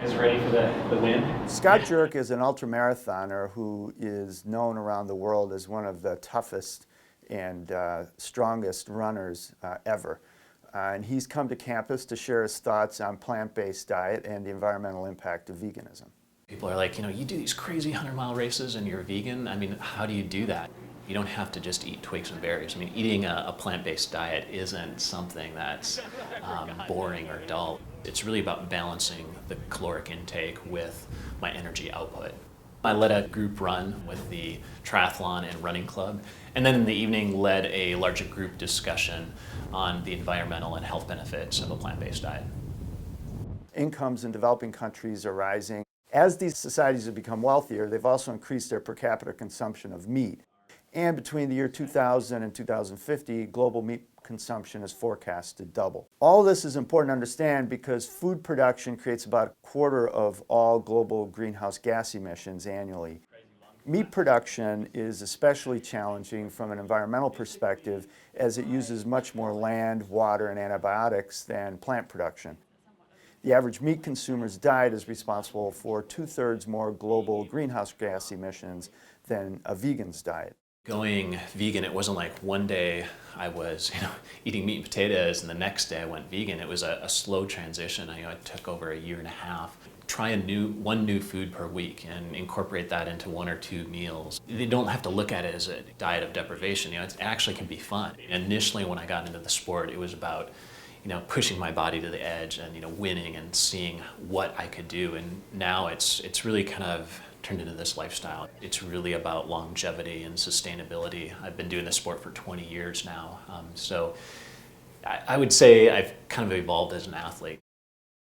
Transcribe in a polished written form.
Is ready for the win? Scott Jurek is an ultramarathoner who is known around the world as one of the toughest and strongest runners ever. And he's come to campus to share his thoughts on plant-based diet and the environmental impact of veganism. People are like, you do these crazy 100-mile races and you're a vegan? I mean, how do you do that? You don't have to just eat twigs and berries. I mean, eating a plant-based diet isn't something that's boring or dull. It's really about balancing the caloric intake with my energy output. I led a group run with the triathlon and running club, and then in the evening led a larger group discussion on the environmental and health benefits of a plant-based diet. Incomes in developing countries are rising. As these societies have become wealthier, they've also increased their per capita consumption of meat. And between the year 2000 and 2050, global meat consumption is forecast to double. All this is important to understand because food production creates about a quarter of all global greenhouse gas emissions annually. Meat production is especially challenging from an environmental perspective as it uses much more land, water, and antibiotics than plant production. The average meat consumer's diet is responsible for 2/3 more global greenhouse gas emissions than a vegan's diet. Going vegan, it wasn't like one day I was eating meat and potatoes and the next day I went vegan. It was a slow transition. It took over a year and a half. Try one new food per week and incorporate that into 1 or 2 meals. You don't have to look at it as a diet of deprivation. It actually can be fun. Initially when I got into the sport, it was about pushing my body to the edge and winning and seeing what I could do. And now it's really kind of turned into this lifestyle. It's really about longevity and sustainability. I've been doing this sport for 20 years now. So I would say I've kind of evolved as an athlete.